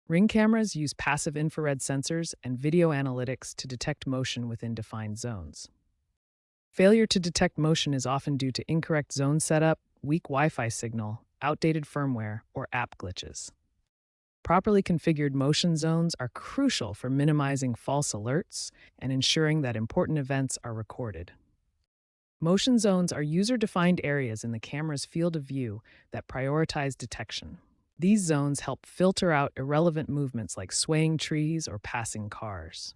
Ring cameras use passive infrared sensors and video analytics to detect motion within defined zones. Failure to detect motion is often due to incorrect zone setup, weak Wi-Fi signal, outdated firmware, or app glitches. Properly configured motion zones are crucial for minimizing false alerts and ensuring that important events are recorded. Motion zones are user-defined areas in the camera's field of view that prioritize detection. These zones help filter out irrelevant movements like swaying trees or passing cars.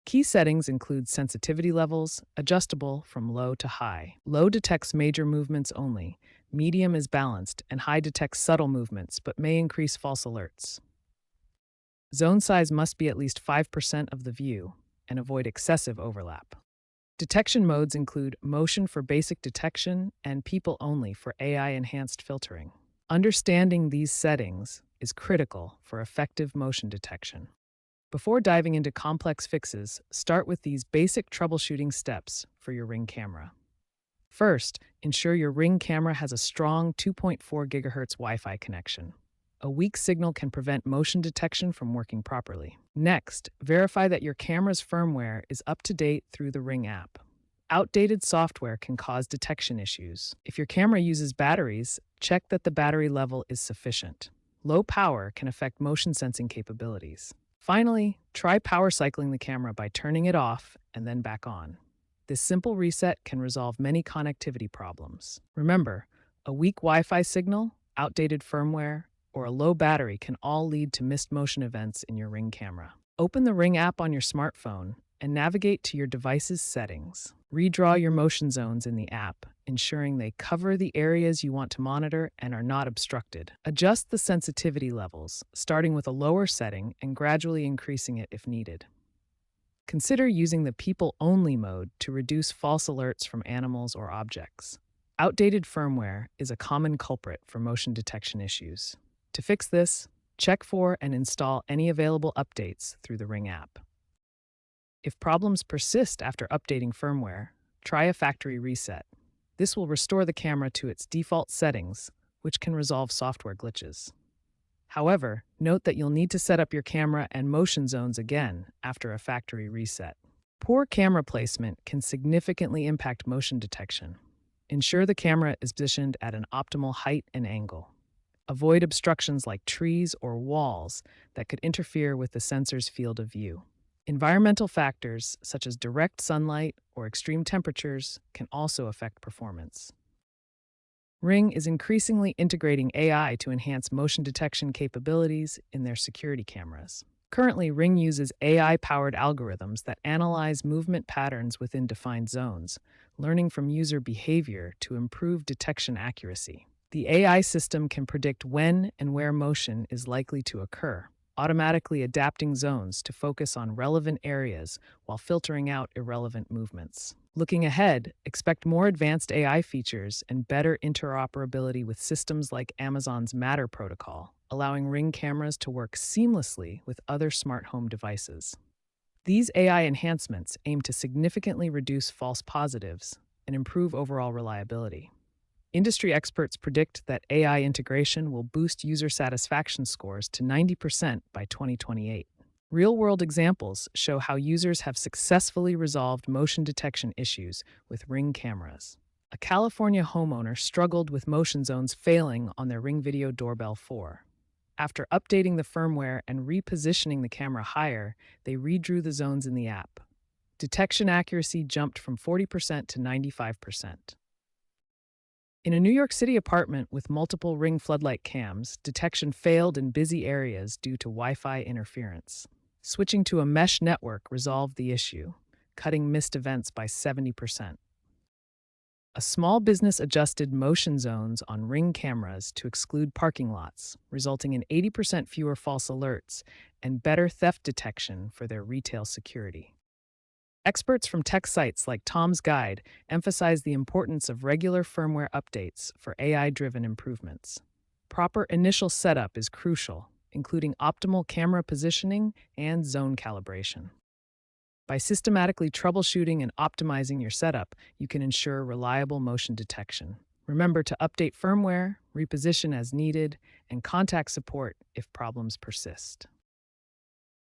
Key settings include sensitivity levels, adjustable from low to high. Low detects major movements only, medium is balanced, and high detects subtle movements but may increase false alerts. Zone size must be at least 5% of the view and avoid excessive overlap. Detection modes include motion for basic detection and people only for AI-enhanced filtering. Understanding these settings is critical for effective motion detection. Before diving into complex fixes, start with these basic troubleshooting steps for your Ring camera. First, ensure your Ring camera has a strong 2.4 GHz Wi-Fi connection. A weak signal can prevent motion detection from working properly. Next, verify that your camera's firmware is up to date through the Ring app. Outdated software can cause detection issues. If your camera uses batteries, check that the battery level is sufficient. Low power can affect motion sensing capabilities. Finally, try power cycling the camera by turning it off and then back on. This simple reset can resolve many connectivity problems. Remember, a weak Wi-Fi signal, outdated firmware, or a low battery can all lead to missed motion events in your Ring camera. Open the Ring app on your smartphone and navigate to your device's settings. Redraw your motion zones in the app, ensuring they cover the areas you want to monitor and are not obstructed. Adjust the sensitivity levels, starting with a lower setting and gradually increasing it if needed. Consider using the people-only mode to reduce false alerts from animals or objects. Outdated firmware is a common culprit for motion detection issues. To fix this, check for and install any available updates through the Ring app. If problems persist after updating firmware, try a factory reset. This will restore the camera to its default settings, which can resolve software glitches. However, note that you'll need to set up your camera and motion zones again after a factory reset. Poor camera placement can significantly impact motion detection. Ensure the camera is positioned at an optimal height and angle. Avoid obstructions like trees or walls that could interfere with the sensor's field of view. Environmental factors, such as direct sunlight or extreme temperatures, can also affect performance. Ring is increasingly integrating AI to enhance motion detection capabilities in their security cameras. Currently, Ring uses AI-powered algorithms that analyze movement patterns within defined zones, learning from user behavior to improve detection accuracy. The AI system can predict when and where motion is likely to occur, automatically adapting zones to focus on relevant areas while filtering out irrelevant movements. Looking ahead, expect more advanced AI features and better interoperability with systems like Amazon's Matter protocol, allowing Ring cameras to work seamlessly with other smart home devices. These AI enhancements aim to significantly reduce false positives and improve overall reliability. Industry experts predict that AI integration will boost user satisfaction scores to 90% by 2028. Real-world examples show how users have successfully resolved motion detection issues with Ring cameras. A California homeowner struggled with motion zones failing on their Ring Video Doorbell 4. After updating the firmware and repositioning the camera higher, they redrew the zones in the app. Detection accuracy jumped from 40% to 95%. In a New York City apartment with multiple Ring floodlight cams, detection failed in busy areas due to Wi-Fi interference. Switching to a mesh network resolved the issue, cutting missed events by 70%. A small business adjusted motion zones on Ring cameras to exclude parking lots, resulting in 80% fewer false alerts and better theft detection for their retail security. Experts from tech sites like Tom's Guide emphasize the importance of regular firmware updates for AI-driven improvements. Proper initial setup is crucial, including optimal camera positioning and zone calibration. By systematically troubleshooting and optimizing your setup, you can ensure reliable motion detection. Remember to update firmware, reposition as needed, and contact support if problems persist.